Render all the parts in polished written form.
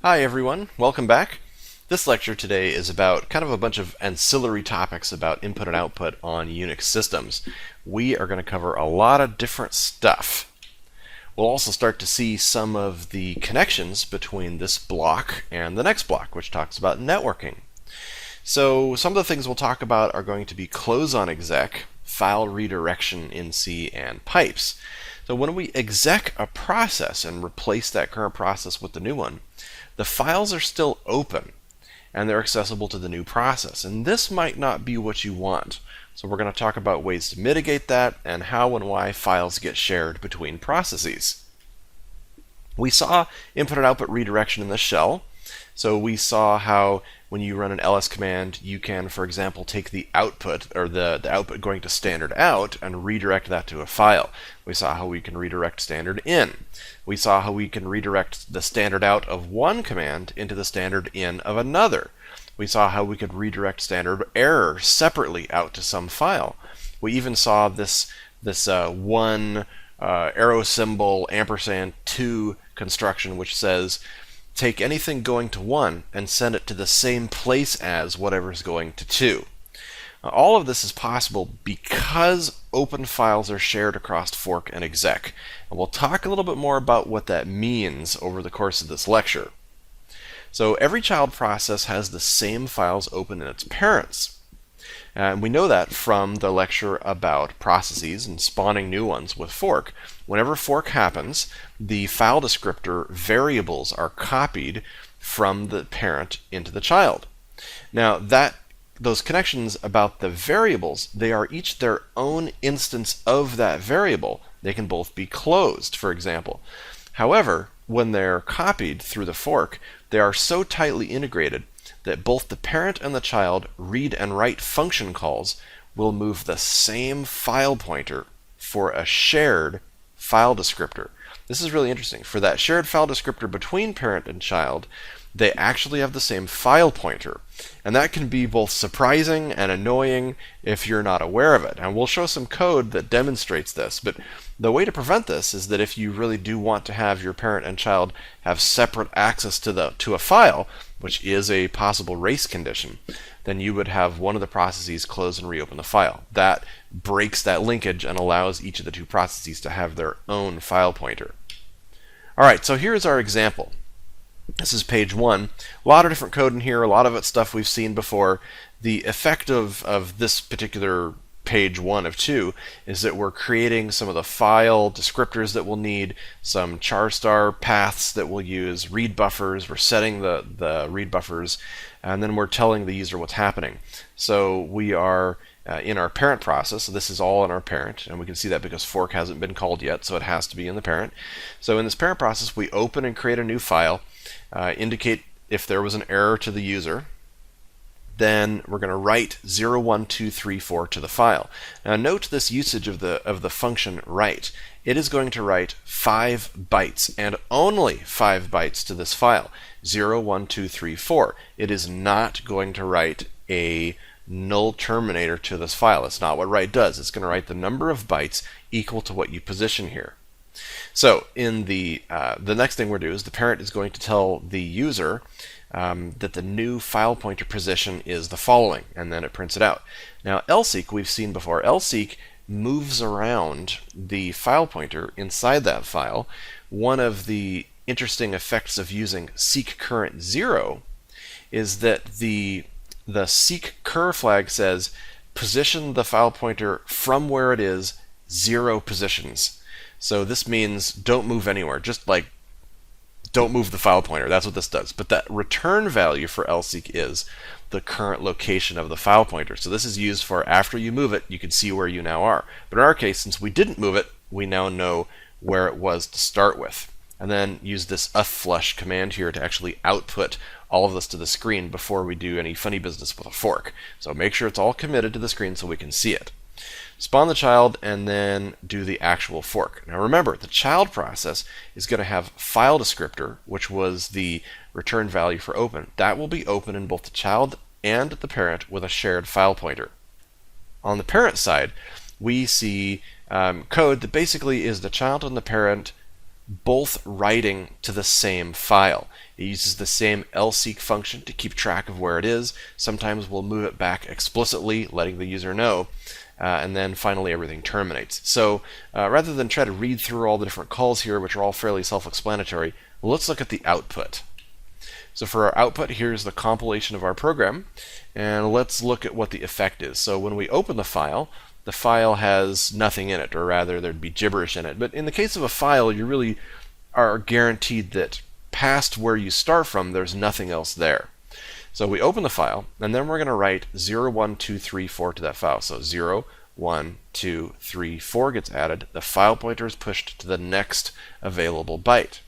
Hi everyone, welcome back. This lecture today is about kind of a bunch of ancillary topics about input and output on Unix systems. We are going to cover a lot of different stuff. We'll also start to see some of the connections between this block and the next block, which talks about networking. So some of the things we'll talk about are going to be close on exec, file redirection in C, and pipes. So when we exec a process and replace that current process with the new one, the files are still open and they're accessible to the new process. And this might not be what you want. So we're going to talk about ways to mitigate that and how and why files get shared between processes. We saw input and output redirection in the shell. So we saw how when you run an ls command, you can, for example, take the output, or the output going to standard out, and redirect that to a file. We saw how we can redirect standard in. We saw how we can redirect the standard out of one command into the standard in of another. We saw how we could redirect standard error separately out to some file. We even saw this one arrow symbol ampersand 2 construction, which says take anything going to 1 and send it to the same place as whatever's going to 2. Now, all of this is possible because open files are shared across fork and exec. And we'll talk a little bit more about what that means over the course of this lecture. So every child process has the same files open in its parents. And we know that from the lecture about processes and spawning new ones with fork. Whenever fork happens, the file descriptor variables are copied from the parent into the child. Now, those connections about the variables, they are each their own instance of that variable. They can both be closed, for example. However, when they're copied through the fork, they are so tightly integrated that both the parent and the child read and write function calls will move the same file pointer for a shared file descriptor. This is really interesting. For that shared file descriptor between parent and child, they actually have the same file pointer. And that can be both surprising and annoying if you're not aware of it. And we'll show some code that demonstrates this. But the way to prevent this is that if you really do want to have your parent and child have separate access to a file, which is a possible race condition, then you would have one of the processes close and reopen the file. That breaks that linkage and allows each of the two processes to have their own file pointer. All right, so here's our example. This is page 1. A lot of different code in here, a lot of it stuff we've seen before. The effect of this particular page 1 of 2 is that we're creating some of the file descriptors that we'll need, some char star paths that we'll use, read buffers, we're setting the read buffers, and then we're telling the user what's happening. So we are in our parent process, so this is all in our parent, and we can see that because fork hasn't been called yet, so it has to be in the parent. So in this parent process, we open and create a new file, indicate if there was an error to the user. Then we're going to write 0, 1, 2, 3, 4 to the file. Now note this usage of the function write. It is going to write 5 bytes and only 5 bytes to this file. 0, 1, 2, 3, 4. It is not going to write a null terminator to this file. It's not what write does. It's going to write the number of bytes equal to what you position here. So in the next thing we're doing is the parent is going to tell the user that the new file pointer position is the following, and then it prints it out. Now lseek, we've seen before, lseek moves around the file pointer inside that file. One of the interesting effects of using seek current 0 is that the seek cur flag says position the file pointer from where it is 0 positions. So this means don't move anywhere, just like don't move the file pointer. That's what this does. But that return value for lseek is the current location of the file pointer. So this is used for after you move it, you can see where you now are. But in our case, since we didn't move it, we now know where it was to start with. And then use this flush command here to actually output all of this to the screen before we do any funny business with a fork. So make sure it's all committed to the screen so we can see it. Spawn the child and then do the actual fork. Now remember, the child process is going to have file descriptor, which was the return value for open. That will be open in both the child and the parent with a shared file pointer. On the parent side, we see code that basically is the child and the parent both writing to the same file. It uses the same lseek function to keep track of where it is. Sometimes we'll move it back explicitly, letting the user know. And then finally everything terminates. So rather than try to read through all the different calls here, which are all fairly self-explanatory, let's look at the output. So for our output, here's the compilation of our program, and let's look at what the effect is. So when we open the file has nothing in it, or rather there'd be gibberish in it. But in the case of a file, you really are guaranteed that past where you start from, there's nothing else there. So we open the file, and then we're going to write 0, 1, 2, 3, 4 to that file. So 0, 1, 2, 3, 4 gets added. The file pointer is pushed to the next available byte.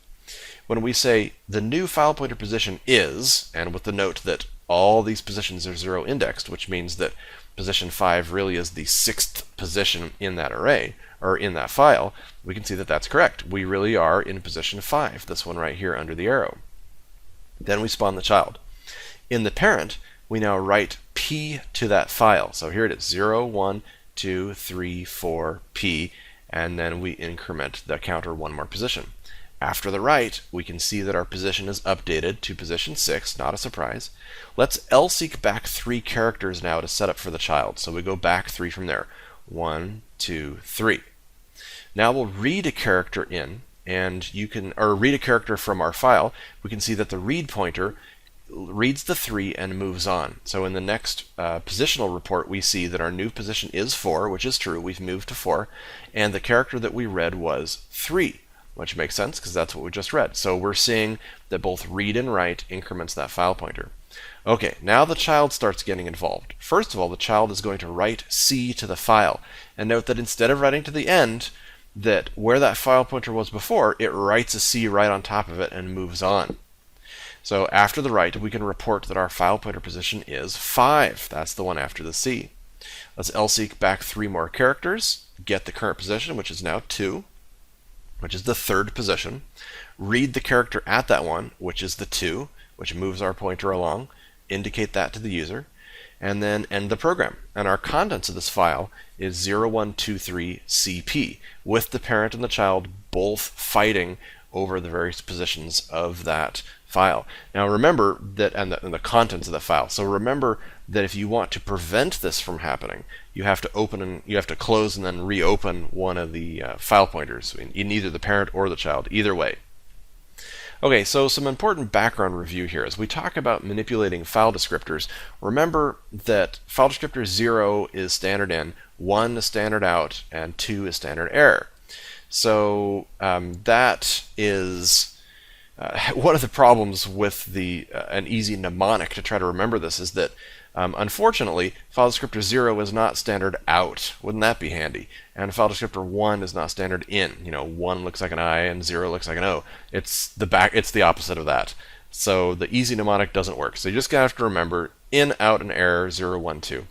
When we say the new file pointer position is, and with the note that all these positions are 0 indexed, which means that position 5 really is the 6th position in that array, or in that file, we can see that that's correct. We really are in position 5, this one right here under the arrow. Then we spawn the child. In the parent, we now write P to that file. So here it is, 0, 1, 2, 3, 4, P, and then we increment the counter one more position. After the write, we can see that our position is updated to position 6, not a surprise. Let's lseek back 3 characters now to set up for the child. So we go back 3 from there. 1, 2, 3. Now we'll read a character in, and you can, or read a character from our file. We can see that the read pointer reads the 3 and moves on. So in the next positional report, we see that our new position is 4, which is true. We've moved to 4, and the character that we read was 3, which makes sense because that's what we just read. So we're seeing that both read and write increments that file pointer. Okay, now the child starts getting involved. First of all, the child is going to write C to the file. And note that instead of writing to the end, that where that file pointer was before, it writes a C right on top of it and moves on. So after the write, we can report that our file pointer position is 5. That's the one after the C. Let's lseek back 3 more characters, get the current position, which is now 2, which is the 3rd position. Read the character at that one, which is the 2, which moves our pointer along, indicate that to the user, and then end the program. And our contents of this file is 0123 CP, with the parent and the child both fighting over the various positions of that file. Now remember that, and the contents of the file. So remember that if you want to prevent this from happening, you have to open and you have to close and then reopen one of the file pointers in either the parent or the child, either way. Okay, so some important background review here. As we talk about manipulating file descriptors, remember that file descriptor 0 is standard in, 1 is standard out, and 2 is standard error. So that is one of the problems with an easy mnemonic to try to remember this is that unfortunately, file descriptor 0 is not standard out. Wouldn't that be handy? And file descriptor 1 is not standard in. 1 looks like an I and 0 looks like an O. It's the opposite of that. So the easy mnemonic doesn't work. So you just have to remember in, out, and error 0, 1, 2.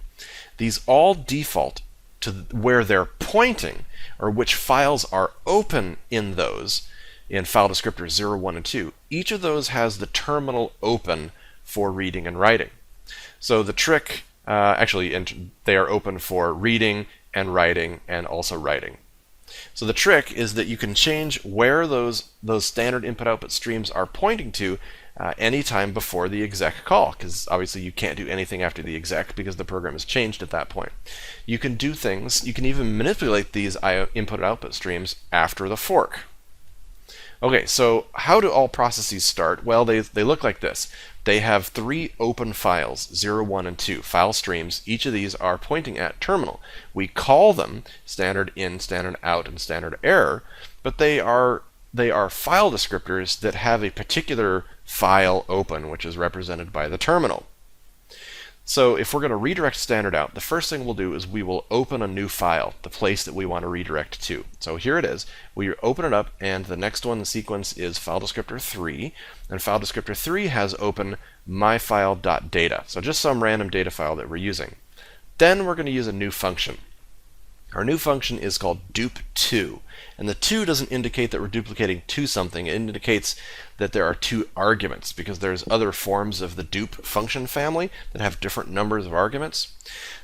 These all default to where they're pointing, or which files are open in those, in file descriptors 0, 1, and 2. Each of those has the terminal open for reading and writing. So the trick, they are open for reading and writing and also writing. So the trick is that you can change where those standard input-output streams are pointing to anytime before the exec call, because obviously you can't do anything after the exec because the program has changed at that point. You can do things, you can even manipulate these input-output streams after the fork. Okay, so how do all processes start? Well, they look like this. They have 3 open files, 0, 1, and 2, file streams. Each of these are pointing at terminal. We call them standard in, standard out, and standard error, but they are file descriptors that have a particular file open, which is represented by the terminal. So if we're going to redirect standard out, the first thing we'll do is we will open a new file, the place that we want to redirect to. So here it is. We open it up, and the next one in the sequence is file descriptor 3. And file descriptor 3 has open myfile.data, so just some random data file that we're using. Then we're going to use a new function. Our new function is called dup2, and the 2 doesn't indicate that we're duplicating to something. It indicates that there are 2 arguments, because there's other forms of the dup function family that have different numbers of arguments.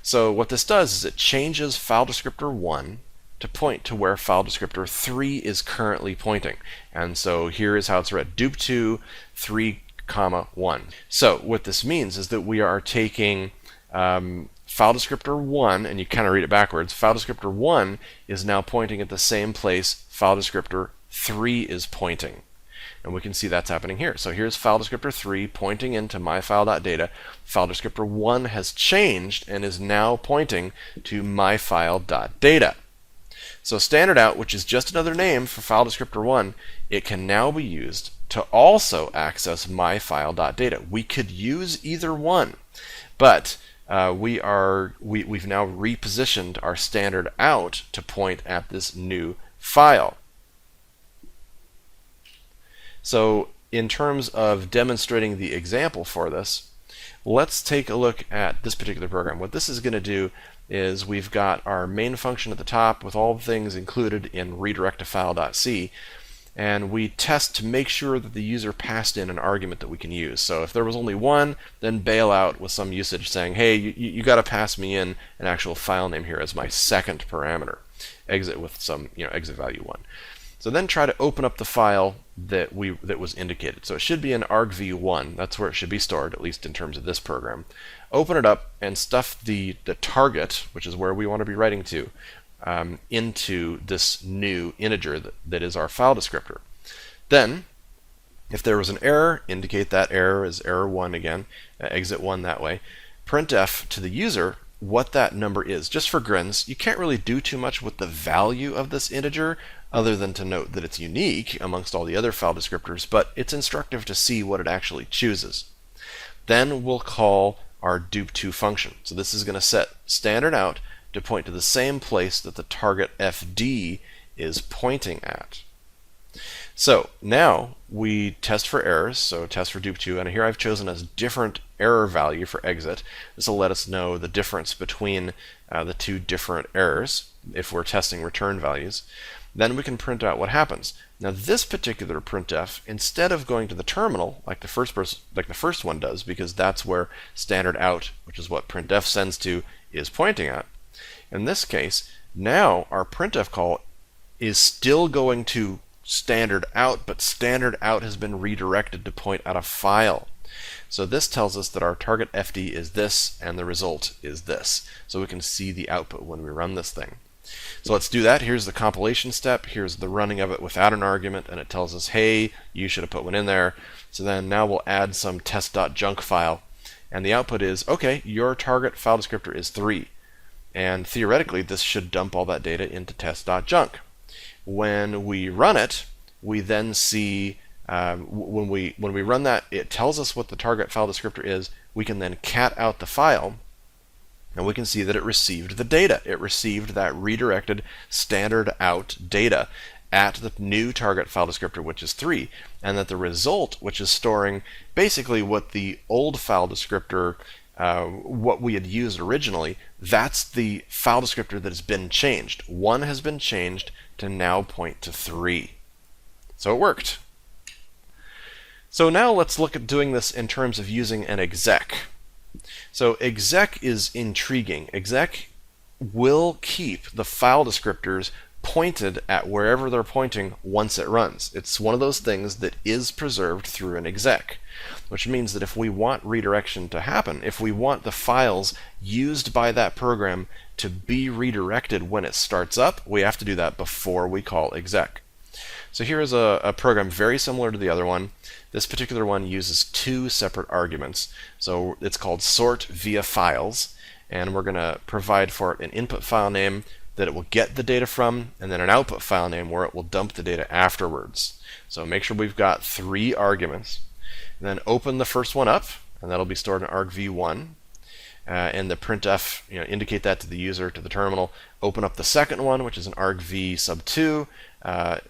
So what this does is it changes file descriptor 1 to point to where file descriptor 3 is currently pointing. And so here is how it's read. dup2 3 comma 1. So what this means is that we are taking file descriptor 1, and you kind of read it backwards. File descriptor 1 is now pointing at the same place file descriptor 3 is pointing. And we can see that's happening here. So here's file descriptor 3 pointing into myfile.data. File descriptor 1 has changed and is now pointing to myfile.data. So standard out, which is just another name for file descriptor 1, it can now be used to also access myfile.data. We could use either one, but we've now repositioned our standard out to point at this new file. So in terms of demonstrating the example for this, let's take a look at this particular program. What this is going to do is we've got our main function at the top with all the things included in redirect to file.c, and we test to make sure that the user passed in an argument that we can use. So if there was only one, then bail out with some usage saying, hey, you got to pass me in an actual file name here as my second parameter. Exit with some exit value 1. So then try to open up the file that was indicated. So it should be in argv1. That's where it should be stored, at least in terms of this program. Open it up and stuff the target, which is where we want to be writing to, into this new integer that is our file descriptor. Then, if there was an error, indicate that error as error 1 again, exit 1 that way. Printf to the user what that number is. Just for grins, you can't really do too much with the value of this integer other than to note that it's unique amongst all the other file descriptors, but it's instructive to see what it actually chooses. Then we'll call our dupe2 function. So this is going to set standard out to point to the same place that the target fd is pointing at. So now we test for errors, so test for dupe2, and here I've chosen a different error value for exit. This will let us know the difference between the two different errors if we're testing return values. Then we can print out what happens. Now this particular printf, instead of going to the terminal like the first one does, because that's where standard out, which is what printf sends to, is pointing at, in this case, now our printf call is still going to standard out, but standard out has been redirected to point at a file. So this tells us that our target FD is this and the result is this. So we can see the output when we run this thing. So let's do that. Here's the compilation step. Here's the running of it without an argument, and it tells us, hey, you should have put one in there. So then now we'll add some test.junk file, and the output is, okay, your target file descriptor is 3. And theoretically, this should dump all that data into test.junk. When we run it, we then see, when we run that, it tells us what the target file descriptor is. We can then cat out the file, and we can see that it received the data. It received that redirected standard out data at the new target file descriptor, which is 3, and that the result, which is storing basically what the old file descriptor, what we had used originally, that's the file descriptor that has been changed. 1 has been changed to now point to 3. So it worked. So now let's look at doing this in terms of using an exec. So exec is intriguing. Exec will keep the file descriptors pointed at wherever they're pointing once it runs. It's one of those things that is preserved through an exec, which means that if we want redirection to happen, if we want the files used by that program to be redirected when it starts up, we have to do that before we call exec. So here is a program very similar to the other one. This particular one uses 2 separate arguments. So it's called sort via files, and we're going to provide for it an input file name that it will get the data from, and then an output file name where it will dump the data afterwards. So make sure we've got 3 arguments. And then open the first one up, and that'll be stored in argv1. And the printf, indicate that to the user, to the terminal. Open up the second one, which is an argv sub 2.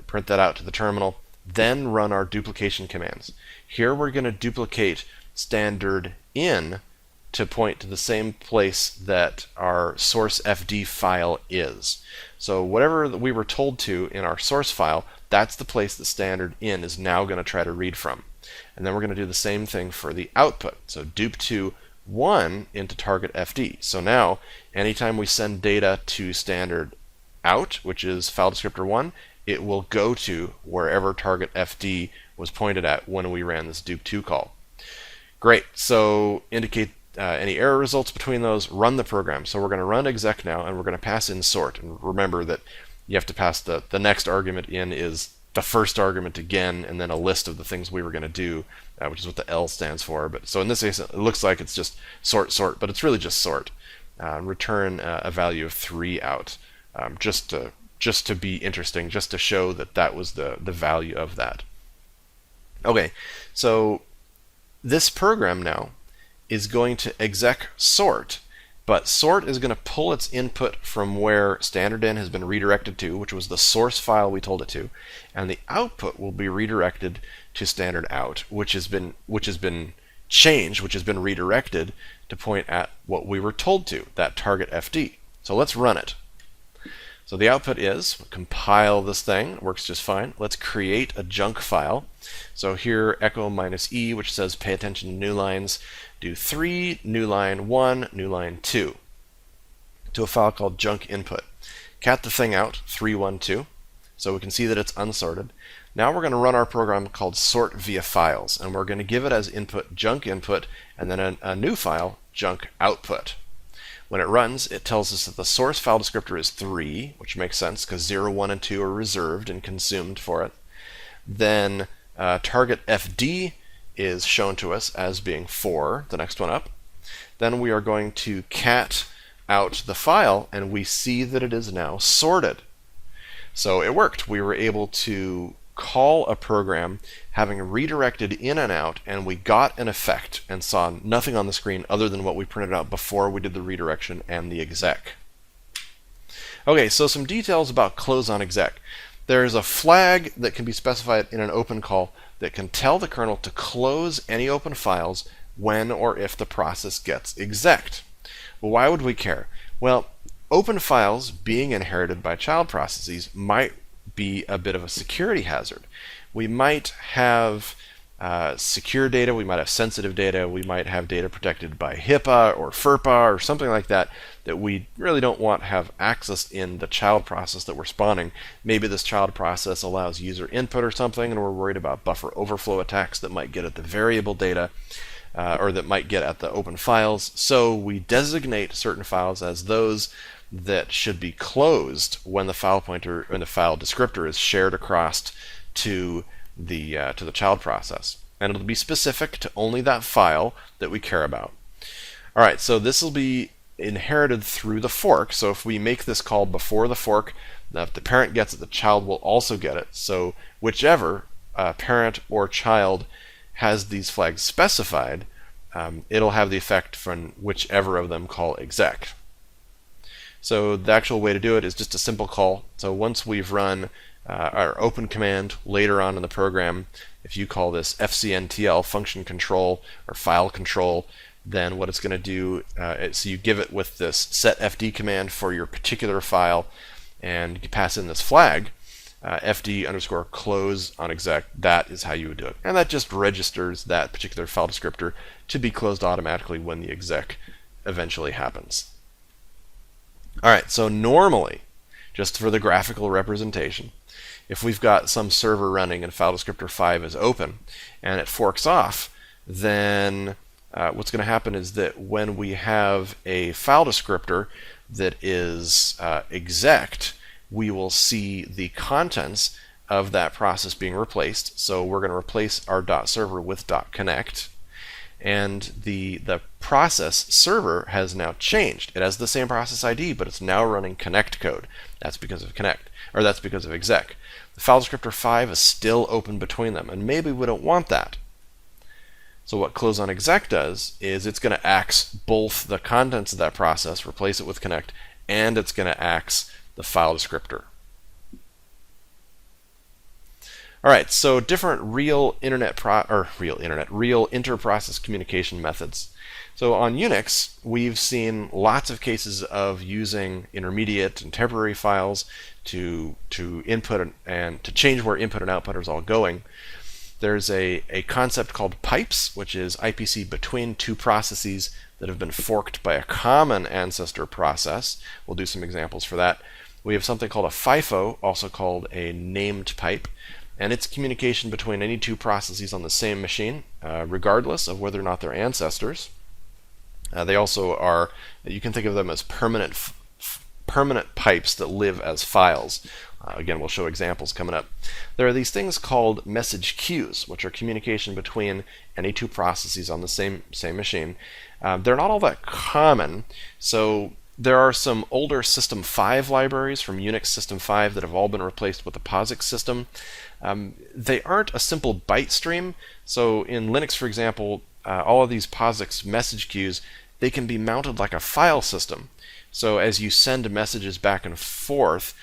Print that out to the terminal. Then run our duplication commands. Here we're going to duplicate standard in to point to the same place that our source FD file is. So whatever we were told to in our source file, that's the place that standard in is now going to try to read from. And then we're going to do the same thing for the output. So dupe2 1 into target FD. So now, anytime we send data to standard out, which is file descriptor 1, it will go to wherever target FD was pointed at when we ran this dupe2 call. Great. So indicate any error results between those, run the program. So we're going to run exec now, and we're going to pass in sort. And remember that you have to pass the next argument in is the first argument again, and then a list of the things we were going to do, which is what the L stands for. But so in this case, it looks like it's just sort, but it's really just sort. Return a value of 3 out, just to be interesting, just to show that that was the value of that. Okay, so this program now is going to exec sort, but sort is going to pull its input from where standard in has been redirected to, which was the source file we told it to, and the output will be redirected to standard out, which has been changed, which has been redirected to point at what we were told to, that target FD. So let's run it. So the output is, compile this thing, it works just fine. Let's create a junk file. So here echo -e, which says pay attention to new lines, do 3, new line 1, new line 2, to a file called junk input. Cat the thing out, 312, so we can see that it's unsorted. Now we're going to run our program called sort via files, and we're going to give it as input junk input, and then a new file, junk output. When it runs, it tells us that the source file descriptor is 3, which makes sense because 0, 1, and 2 are reserved and consumed for it. Then target FD is shown to us as being 4, the next one up. Then we are going to cat out the file, and we see that it is now sorted. So it worked. We were able to call a program having redirected in and out, and we got an effect and saw nothing on the screen other than what we printed out before we did the redirection and the exec. Okay, so some details about close on exec. There is a flag that can be specified in an open call that can tell the kernel to close any open files when or if the process gets execed. Well, why would we care? Well, open files being inherited by child processes might be a bit of a security hazard. We might have secure data, we might have sensitive data, we might have data protected by HIPAA or FERPA or something like that that we really don't want to have access in the child process that we're spawning. Maybe this child process allows user input or something, and we're worried about buffer overflow attacks that might get at the variable data or that might get at the open files. So we designate certain files as those that should be closed when the file pointer and the file descriptor is shared across to the child process, and it'll be specific to only that file that we care about. All right, so this will be inherited through the fork. So if we make this call before the fork, if the parent gets it, the child will also get it. So whichever parent or child has these flags specified, it'll have the effect from whichever of them call exec. So the actual way to do it is just a simple call. So once we've run our open command later on in the program, if you call this fcntl, function control or file control, then what it's going to do, so you give it with this setfd command for your particular file, and you pass in this flag, fd_close on exec. That is how you would do it. And that just registers that particular file descriptor to be closed automatically when the exec eventually happens. All right, so normally, just for the graphical representation, if we've got some server running and file descriptor 5 is open and it forks off, then what's going to happen is that when we have a file descriptor that is exec, we will see the contents of that process being replaced. So we're going to replace our .server with .connect. And the process server has now changed. It has the same process ID, but it's now running connect code. That's because of connect, or that's because of exec. The file descriptor 5 is still open between them, and maybe we don't want that. So what close on exec does is it's going to axe both the contents of that process, replace it with connect, and it's going to axe the file descriptor. All right, so different real inter-process communication methods. So on Unix, we've seen lots of cases of using intermediate and temporary files to input and to change where input and output is all going. There's a concept called pipes, which is IPC between two processes that have been forked by a common ancestor process. We'll do some examples for that. We have something called a FIFO, also called a named pipe. and it's communication between any two processes on the same machine, regardless of whether or not they're ancestors. They also are, you can think of them as permanent pipes that live as files. Again, we'll show examples coming up. There are these things called message queues, which are communication between any two processes on the same machine. They're not all that common, so there are some older System 5 libraries from Unix System 5 that have all been replaced with the POSIX system. They aren't a simple byte stream, so in Linux, for example, all of these POSIX message queues, they can be mounted like a file system. So as you send messages back and forth,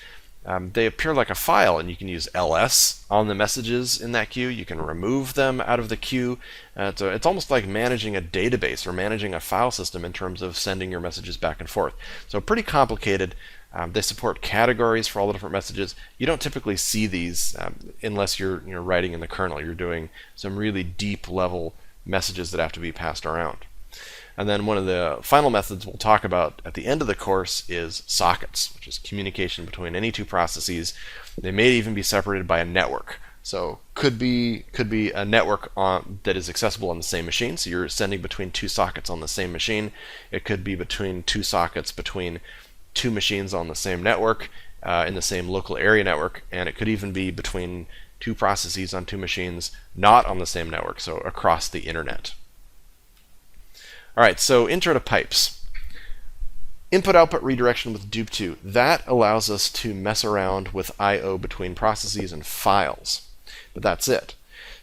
they appear like a file, and you can use ls on the messages in that queue. You can remove them out of the queue. So it's almost like managing a database or managing a file system in terms of sending your messages back and forth. So pretty complicated. They support categories for all the different messages. You don't typically see these unless you're writing in the kernel. You're doing some really deep level messages that have to be passed around. And then one of the final methods we'll talk about at the end of the course is sockets, which is communication between any two processes. They may even be separated by a network. So could be a network that is accessible on the same machine. So you're sending between two sockets on the same machine. It could be between two sockets between two machines on the same network, in the same local area network, and it could even be between two processes on two machines not on the same network, so across the internet. All right, so intro to pipes. Input-output redirection with dup2. That allows us to mess around with I/O between processes and files. But that's it.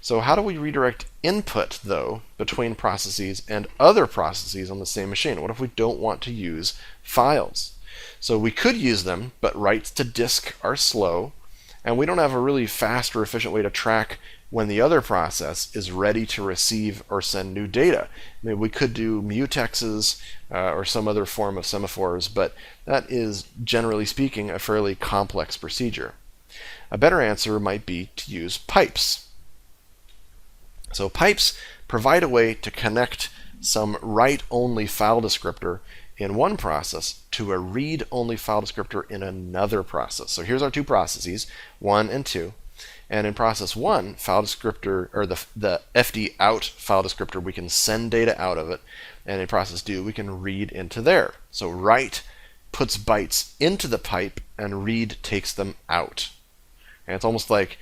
So how do we redirect input, though, between processes and other processes on the same machine? What if we don't want to use files? So we could use them, but writes to disk are slow, and we don't have a really fast or efficient way to track when the other process is ready to receive or send new data. Maybe we could do mutexes or some other form of semaphores, but that is, generally speaking, a fairly complex procedure. A better answer might be to use pipes. So pipes provide a way to connect some write-only file descriptor in one process to a read-only file descriptor in another process. So here's our two processes, 1 and 2. And in process 1, file descriptor, or the stdout file descriptor, we can send data out of it. And in process 2, we can read into there. So write puts bytes into the pipe, and read takes them out. And it's almost like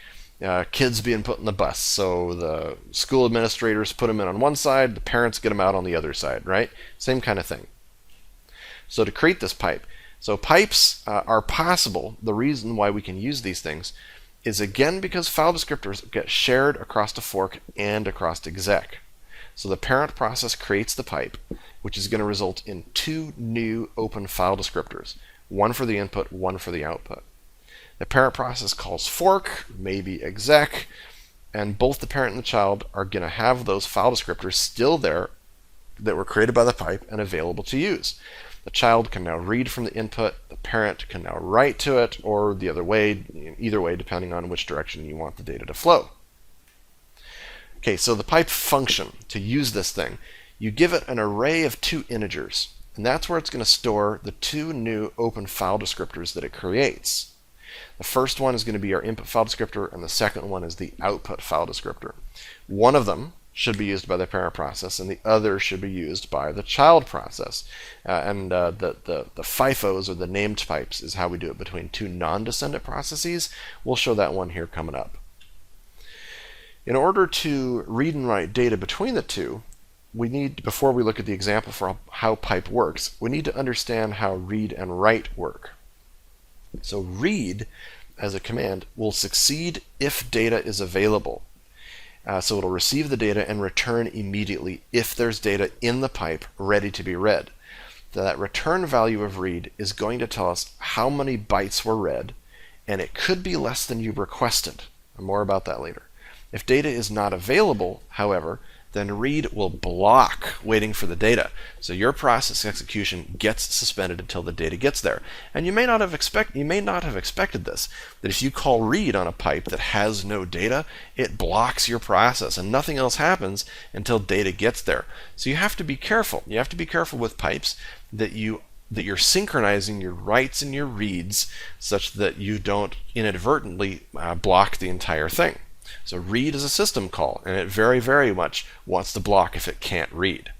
kids being put in the bus. So the school administrators put them in on one side, the parents get them out on the other side, right? Same kind of thing. So to create this pipe, so pipes are possible. The reason why we can use these things is again because file descriptors get shared across the fork and across exec. So the parent process creates the pipe, which is going to result in two new open file descriptors, one for the input, one for the output. The parent process calls fork, maybe exec, and both the parent and the child are going to have those file descriptors still there that were created by the pipe and available to use. The child can now read from the input, the parent can now write to it, or the other way, either way, depending on which direction you want the data to flow. Okay, so the pipe function, to use this thing, you give it an array of two integers, and that's where it's going to store the two new open file descriptors that it creates. The first one is going to be our input file descriptor, and the second one is the output file descriptor. One of them should be used by the parent process, and the other should be used by the child process. The FIFOs, or the named pipes, is how we do it between two non-descendant processes. We'll show that one here coming up. In order to read and write data between the two, we need, before we look at the example for how pipe works, we need to understand how read and write work. So read, as a command, will succeed if data is available. So it'll receive the data and return immediately if there's data in the pipe ready to be read. That return value of read is going to tell us how many bytes were read, and it could be less than you requested. More about that later. If data is not available, however, then read will block waiting for the data. So your process execution gets suspended until the data gets there. And you may not have expected this, that if you call read on a pipe that has no data, it blocks your process and nothing else happens until data gets there. So you have to be careful. You have to be careful with pipes that you that you're synchronizing your writes and your reads such that you don't inadvertently block the entire thing. So read is a system call, and it very, very much wants to block if it can't read.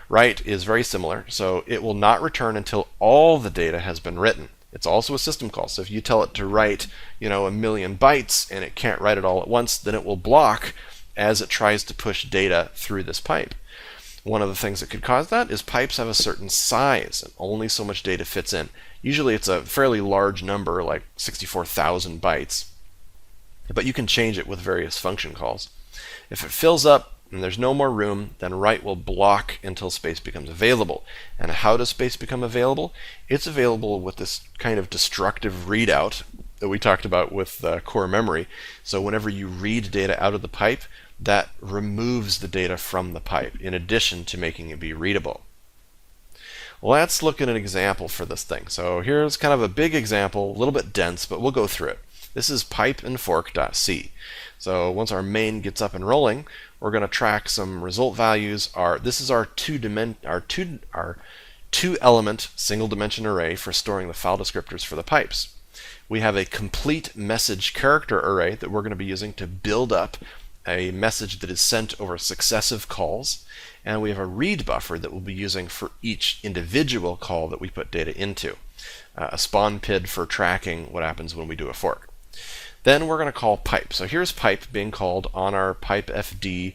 Write is very similar, so it will not return until all the data has been written. It's also a system call, so if you tell it to write, 1,000,000 bytes and it can't write it all at once, then it will block as it tries to push data through this pipe. One of the things that could cause that is pipes have a certain size and only so much data fits in. Usually it's a fairly large number, like 64,000 bytes, but you can change it with various function calls. If it fills up and there's no more room, then write will block until space becomes available. And how does space become available? It's available with this kind of destructive readout that we talked about with core memory. So whenever you read data out of the pipe, that removes the data from the pipe in addition to making it be readable. Let's look at an example for this thing. So here's kind of a big example, a little bit dense, but we'll go through it. This is pipe and fork.c. So once our main gets up and rolling, we're going to track some result values. This is our two element single dimension array for storing the file descriptors for the pipes. We have a complete message character array that we're going to be using to build up a message that is sent over successive calls, and we have a read buffer that we'll be using for each individual call that we put data into. A spawn PID for tracking what happens when we do a fork. Then we're going to call pipe. So here's pipe being called on our pipefd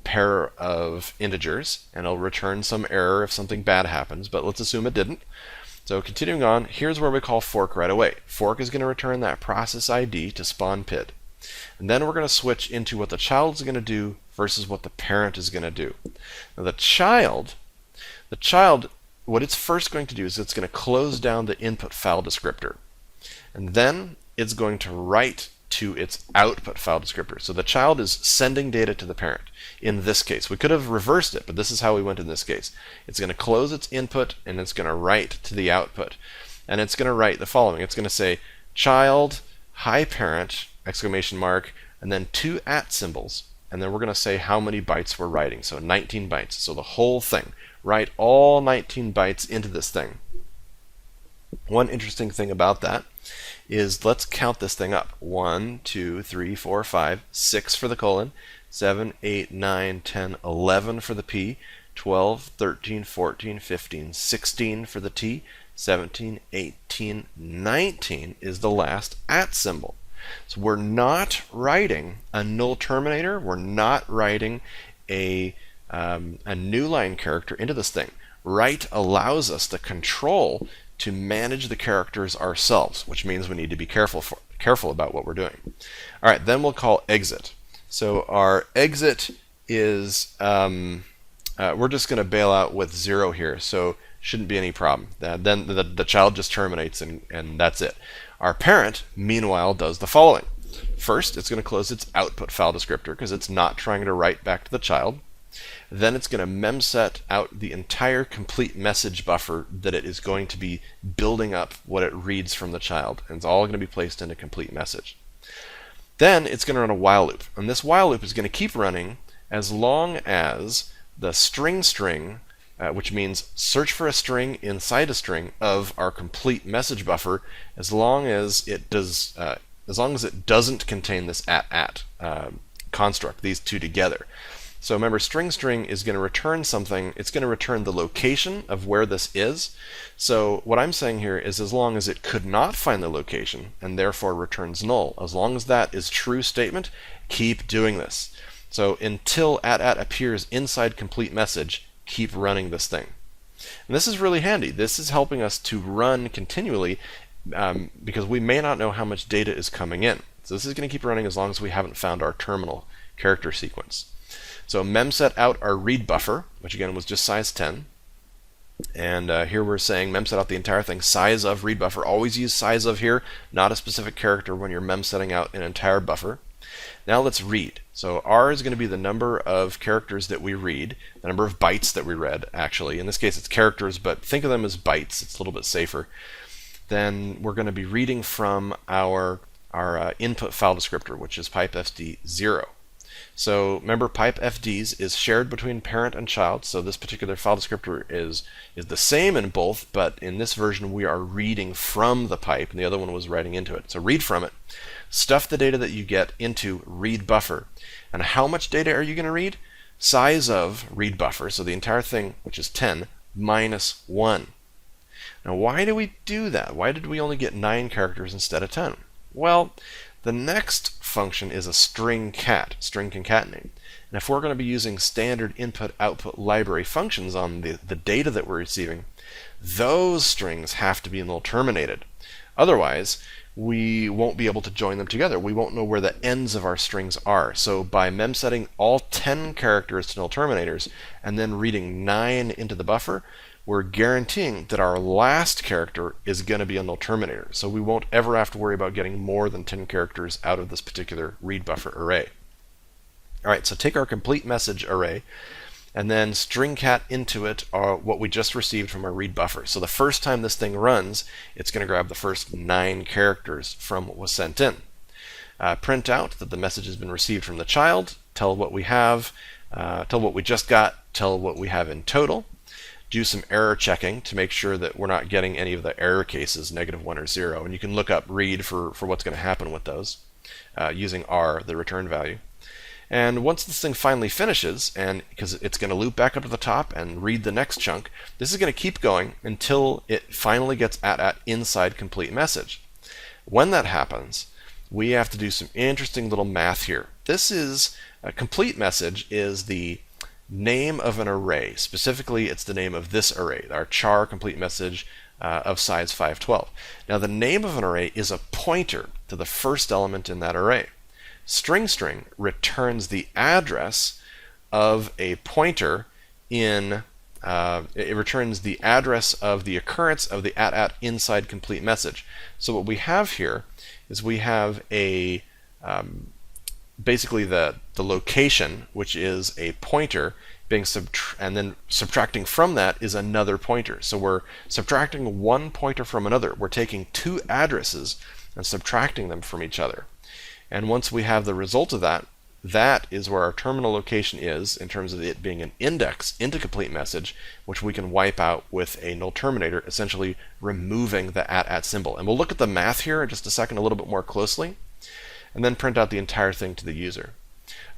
pair of integers, and it'll return some error if something bad happens, but let's assume it didn't. So continuing on, here's where we call fork right away. Fork is going to return that process ID to spawn PID. And then we're going to switch into what the child is going to do versus what the parent is going to do. Now the child, what it's first going to do is it's going to close down the input file descriptor. And then it's going to write to its output file descriptor. So the child is sending data to the parent. In this case, we could have reversed it, but this is how we went in this case. It's going to close its input and it's going to write to the output. And it's going to write the following. It's going to say child, hi parent, exclamation mark, and then 2 @ symbols. And then we're going to say how many bytes we're writing. So 19 bytes. So the whole thing. Write all 19 bytes into this thing. One interesting thing about that is let's count this thing up. 1, 2, 3, 4, 5, 6 for the colon, 7, 8, 9, 10, 11 for the P, 12, 13, 14, 15, 16 for the T, 17, 18, 19 is the last @ symbol. So we're not writing a null terminator. We're not writing a new line character into this thing. Write allows us the control to manage the characters ourselves, which means we need to be careful about what we're doing. All right, then we'll call exit. So our exit is, we're just going to bail out with 0 here, so shouldn't be any problem. Then the child just terminates and that's it. Our parent, meanwhile, does the following. First, it's going to close its output file descriptor because it's not trying to write back to the child. Then it's going to memset out the entire complete message buffer that it is going to be building up what it reads from the child. And it's all going to be placed in a complete message. Then it's going to run a while loop. And this while loop is going to keep running as long as the string, which means search for a string inside a string of our complete message buffer, as long as it doesn't contain this @ construct, these two together. So remember, string is going to return something. It's going to return the location of where this is. So what I'm saying here is as long as it could not find the location and therefore returns null, as long as that is true statement, keep doing this. So until @ appears inside complete message, keep running this thing. And this is really handy. This is helping us to run continually because we may not know how much data is coming in. So this is going to keep running as long as we haven't found our terminal character sequence. So memset out our read buffer, which again was just size 10. And here we're saying memset out the entire thing, size of read buffer. Always use size of here, not a specific character when you're memsetting out an entire buffer. Now let's read. So R is going to be the number of characters that we read, the number of bytes that we read, actually. In this case it's characters, but think of them as bytes. It's a little bit safer. Then we're going to be reading from our input file descriptor, which is pipefd 0. So remember, pipe FDs is shared between parent and child, so this particular file descriptor is the same in both, but in this version we are reading from the pipe, and the other one was writing into it. So read from it, stuff the data that you get into read buffer. And how much data are you going to read? Size of read buffer, so the entire thing, which is 10, minus 1. Now why do we do that? Why did we only get 9 characters instead of 10? Well, the next function is a string concatenate. And if we're going to be using standard input-output library functions on the data that we're receiving, those strings have to be null terminated. Otherwise, we won't be able to join them together. We won't know where the ends of our strings are. So by memsetting all 10 characters to null terminators and then reading 9 into the buffer, we're guaranteeing that our last character is going to be a null terminator. So we won't ever have to worry about getting more than 10 characters out of this particular read buffer array. All right, so take our complete message array and then string cat into it what we just received from our read buffer. So the first time this thing runs, it's going to grab the first 9 characters from what was sent in. Print out that the message has been received from the child, tell what we have, tell what we just got, tell what we have in total. Do some error checking to make sure that we're not getting any of the error cases, -1 or 0. And you can look up read for what's going to happen with those using R, the return value. And once this thing finally finishes, and because it's going to loop back up to the top and read the next chunk, this is going to keep going until it finally gets at inside complete message. When that happens, we have to do some interesting little math here. This is a complete message is the name of an array. Specifically, it's the name of this array, our char complete message of size 512. Now, the name of an array is a pointer to the first element in that array. String returns the address of a pointer in it returns the address of the occurrence of the at inside complete message. So what we have here is we have a basically the location, which is a pointer, being and then subtracting from that is another pointer. So we're subtracting one pointer from another. We're taking 2 addresses and subtracting them from each other. And once we have the result of that, that is where our terminal location is in terms of it being an index into complete message, which we can wipe out with a null terminator, essentially removing the at symbol. And we'll look at the math here in just a second a little bit more closely, and then print out the entire thing to the user.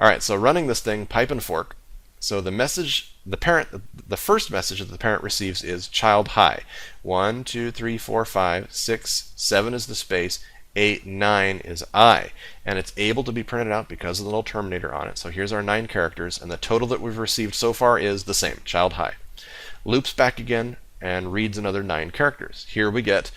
All right, so running this thing, pipe and fork. So the message, the first message that the parent receives is child hi. 1, 2, 3, 4, 5, 6, 7 is the space, 8, 9 is I. And it's able to be printed out because of the null terminator on it. So here's our 9 characters, and the total that we've received so far is the same, child hi. Loops back again and reads another 9 characters. Here we get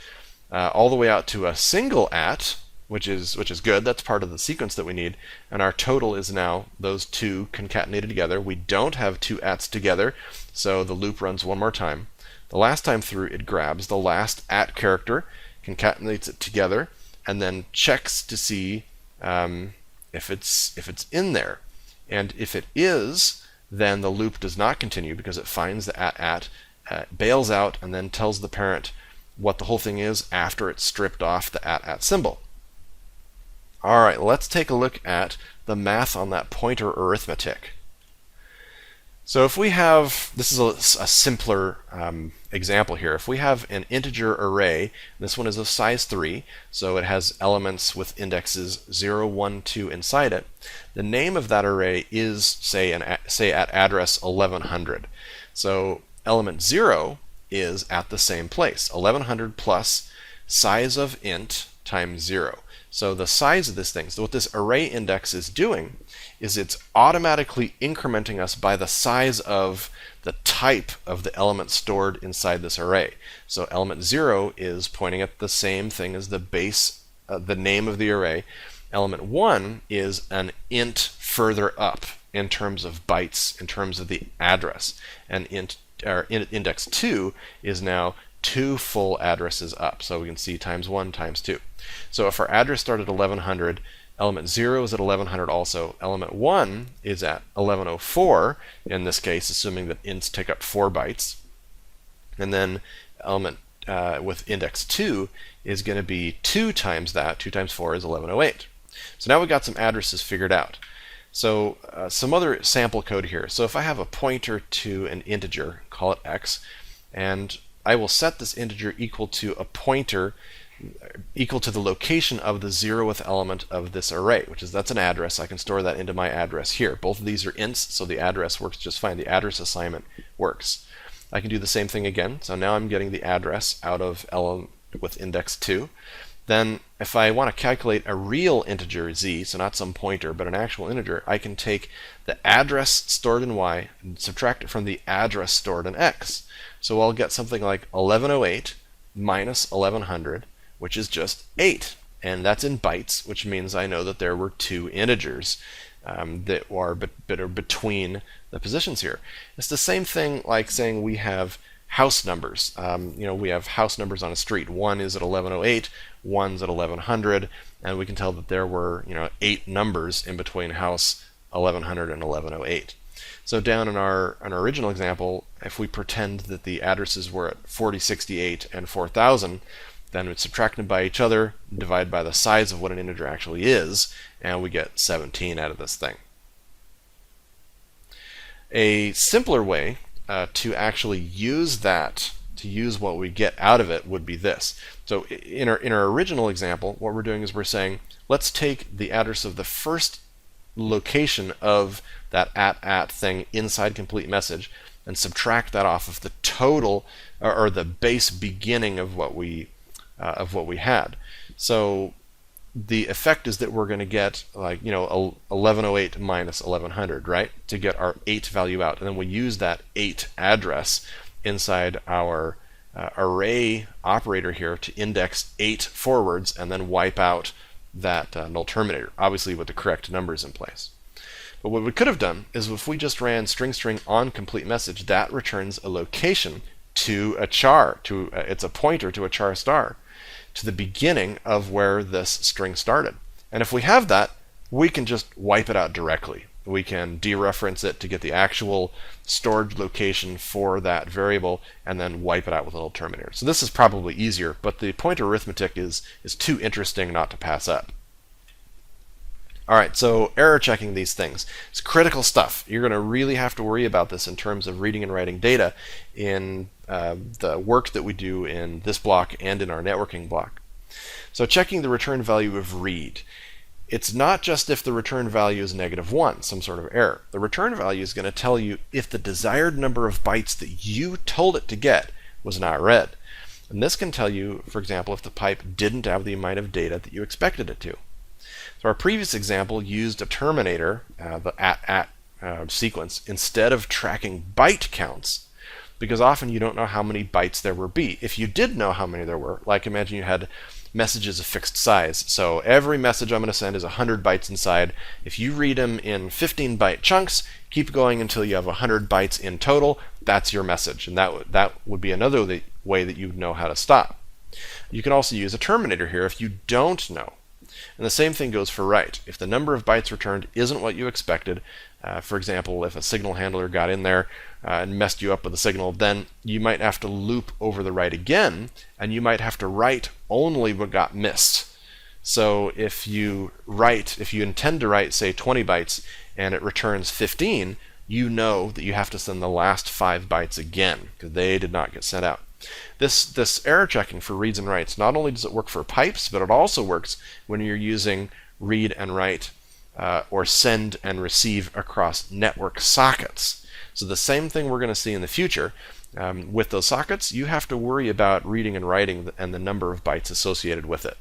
all the way out to a single at, which is good. That's part of the sequence that we need. And our total is now those 2 concatenated together. We don't have 2 ats together, so the loop runs one more time. The last time through, it grabs the last at character, concatenates it together, and then checks to see if it's in there. And if it is, then the loop does not continue because it finds the at, bails out, and then tells the parent what the whole thing is after it's stripped off the at symbol. All right, let's take a look at the math on that pointer arithmetic. So if we have, this is a simpler example here. If we have an integer array, this one is of size 3, so it has elements with indexes 0, 1, 2 inside it. The name of that array is, say at address 1100. So element 0 is at the same place, 1100 plus size of int times 0. So the size of this thing, so what this array index is doing is it's automatically incrementing us by the size of the type of the element stored inside this array. So element 0 is pointing at the same thing as the base, the name of the array. Element 1 is an int further up in terms of bytes, in terms of the address. And index 2 is now 2 full addresses up. So we can see times 1 times 2. So if our address started at 1100, element 0 is at 1100 also. Element 1 is at 1104, in this case, assuming that ints take up 4 bytes. And then element with index 2 is going to be 2 times that. 2 times 4 is 1108. So now we've got some addresses figured out. So some other sample code here. So if I have a pointer to an integer, call it x, and I will set this integer equal to a pointer equal to the location of the 0th element of this array, that's an address. I can store that into my address here. Both of these are ints, so the address works just fine. The address assignment works. I can do the same thing again. So now I'm getting the address out of element with index 2. Then if I want to calculate a real integer z, so not some pointer, but an actual integer, I can take the address stored in y and subtract it from the address stored in x. So I'll get something like 1108 minus 1100, which is just 8. And that's in bytes, which means I know that there were 2 integers that are between the positions here. It's the same thing like saying we have house numbers. We have house numbers on a street. One is at 1108, one's at 1100, and we can tell that there were 8 numbers in between house 1100 and 1108. So down in our original example, if we pretend that the addresses were at 4068 and 4000, then we'd subtract them by each other, divide by the size of what an integer actually is, and we get 17 out of this thing. A simpler way to actually use that, to use what we get out of it, would be this. So in our original example, what we're doing is we're saying, let's take the address of the first location of that at thing inside complete message and subtract that off of the total or the base beginning of what we had. So the effect is that we're going to get 1108 minus 1100, right, to get our 8 value out, and then we use that 8 address inside our array operator here to index 8 forwards and then wipe out that null terminator, obviously with the correct numbers in place. But what we could have done is if we just ran string on complete message, that returns a location to a char, it's a pointer to a char star, to the beginning of where this string started. And if we have that, we can just wipe it out directly. We can dereference it to get the actual storage location for that variable and then wipe it out with a little terminator. So this is probably easier, but the pointer arithmetic is too interesting not to pass up. Alright, so error checking these things. It's critical stuff. You're going to really have to worry about this in terms of reading and writing data in the work that we do in this block and in our networking block. So checking the return value of read. It's not just if the return value is -1, some sort of error. The return value is going to tell you if the desired number of bytes that you told it to get was not read. And this can tell you, for example, if the pipe didn't have the amount of data that you expected it to. So our previous example used a terminator, the at sequence, instead of tracking byte counts, because often you don't know how many bytes there will be. If you did know how many there were, like imagine you had messages of fixed size. So every message I'm going to send is 100 bytes inside. If you read them in 15-byte chunks, keep going until you have 100 bytes in total. That's your message, and that would be another way that you would know how to stop. You can also use a terminator here if you don't know. And the same thing goes for write. If the number of bytes returned isn't what you expected, for example, if a signal handler got in there and messed you up with a signal, then you might have to loop over the write again, and you might have to write only what got missed. So if you intend to write, say, 20 bytes, and it returns 15, you know that you have to send the last 5 bytes again, because they did not get sent out. This error checking for reads and writes, not only does it work for pipes, but it also works when you're using read and write or send and receive across network sockets. So the same thing we're going to see in the future. With those sockets, you have to worry about reading and writing and the number of bytes associated with it.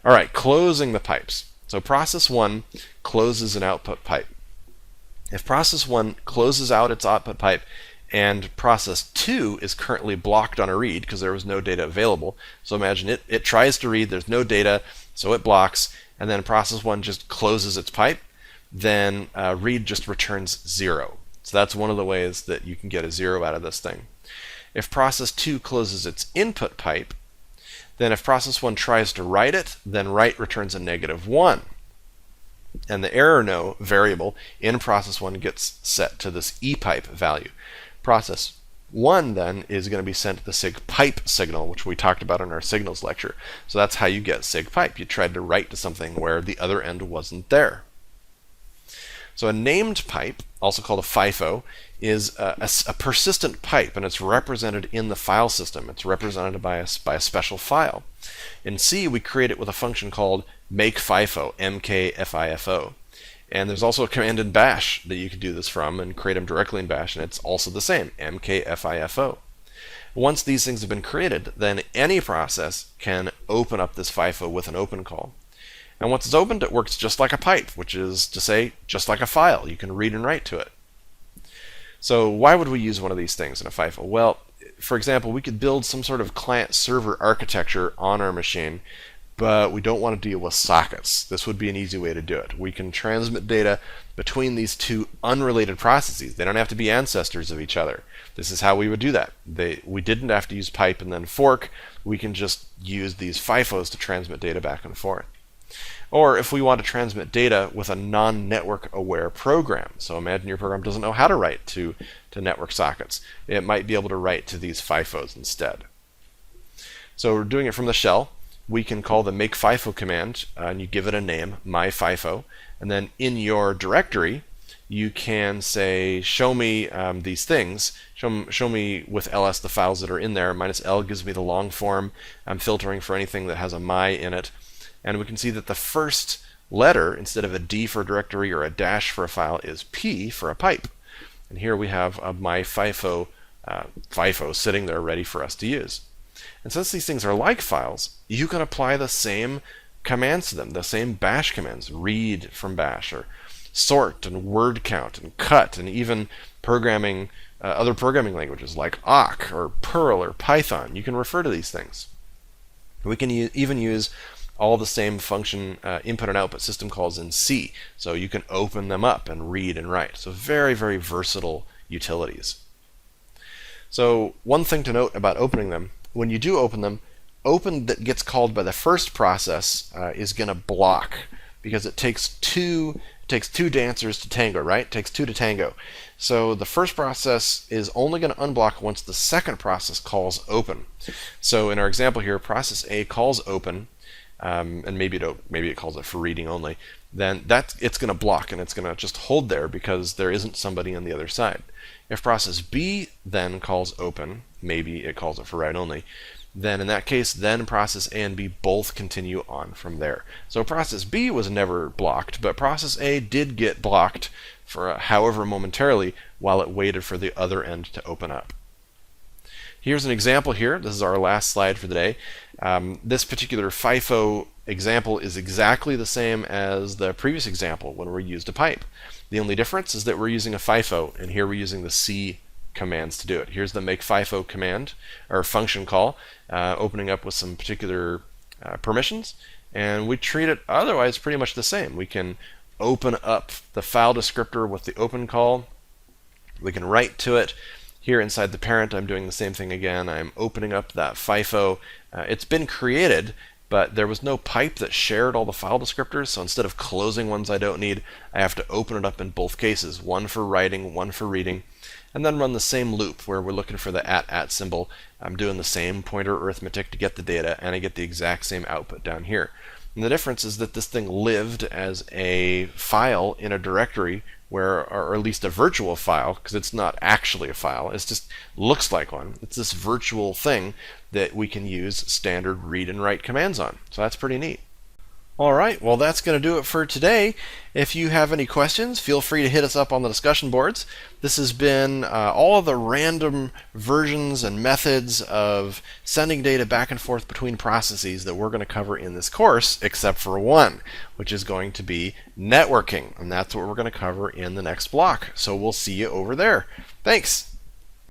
All right, closing the pipes. So process 1 closes an output pipe. If process 1 closes out its output pipe, and process 2 is currently blocked on a read because there was no data available. So imagine it tries to read, there's no data, so it blocks, and then process 1 just closes its pipe, then read just returns 0. So that's one of the ways that you can get a 0 out of this thing. If process 2 closes its input pipe, then if process 1 tries to write it, then write returns a -1. And the error no variable in process 1 gets set to this epipe value. Process 1 then is going to be sent the sig pipe signal, which we talked about in our signals lecture. So that's how you get sig pipe. You tried to write to something where the other end wasn't there. So a named pipe, also called a FIFO, is a persistent pipe, and it's represented in the file system. It's represented by a special file. In C, we create it with a function called makeFIFO, M-K-F-I-F-O. And there's also a command in Bash that you could do this from and create them directly in Bash, and it's also the same, M-K-F-I-F-O. Once these things have been created, then any process can open up this FIFO with an open call. And once it's opened, it works just like a pipe, which is to say, just like a file. You can read and write to it. So why would we use one of these things in a FIFO? Well, for example, we could build some sort of client-server architecture on our machine, but we don't want to deal with sockets. This would be an easy way to do it. We can transmit data between these two unrelated processes. They don't have to be ancestors of each other. This is how we would do that. We didn't have to use pipe and then fork. We can just use these FIFOs to transmit data back and forth. Or if we want to transmit data with a non-network aware program. So imagine your program doesn't know how to write to network sockets. It might be able to write to these FIFOs instead. So we're doing it from the shell. We can call the makeFIFO command, and you give it a name, myFIFO. And then in your directory, you can say, show me these things. Show me with ls the files that are in there. -l gives me the long form. I'm filtering for anything that has a my in it. And we can see that the first letter, instead of a D for a directory or a dash for a file, is P for a pipe. And here we have a myFIFO FIFO sitting there ready for us to use. And since these things are like files, you can apply the same commands to them, the same bash commands, read from bash, or sort, and word count, and cut, and even programming, other programming languages like awk, or Perl, or Python. You can refer to these things. We can even use all the same function input and output system calls in C. So you can open them up and read and write. So very, very versatile utilities. So one thing to note about opening them, when you do open them, open that gets called by the first process is going to block, because it takes two dancers to tango, right? It takes two to tango. So the first process is only going to unblock once the second process calls open. So in our example here, process A calls open, and maybe it calls it for reading only, then it's going to block, and it's going to just hold there because there isn't somebody on the other side. If process B then calls open, maybe it calls it for write only, then in that case, then process A and B both continue on from there. So process B was never blocked, but process A did get blocked for however momentarily while it waited for the other end to open up. Here's an example here. This is our last slide for the day. This particular FIFO example is exactly the same as the previous example when we used a pipe. The only difference is that we're using a FIFO, and here we're using the C commands to do it. Here's the makeFIFO command, or function call, opening up with some particular permissions, and we treat it otherwise pretty much the same. We can open up the file descriptor with the open call. We can write to it. Here inside the parent, I'm doing the same thing again. I'm opening up that FIFO. It's been created, but there was no pipe that shared all the file descriptors, so instead of closing ones I don't need, I have to open it up in both cases, one for writing, one for reading, and then run the same loop where we're looking for the @ symbol. I'm doing the same pointer arithmetic to get the data, and I get the exact same output down here. And the difference is that this thing lived as a file in a directory where, or at least a virtual file, because it's not actually a file, it just looks like one. It's this virtual thing that we can use standard read and write commands on. So that's pretty neat. Alright, well that's going to do it for today. If you have any questions, feel free to hit us up on the discussion boards. This has been all of the random versions and methods of sending data back and forth between processes that we're going to cover in this course, except for one, which is going to be networking. And that's what we're going to cover in the next block. So we'll see you over there. Thanks!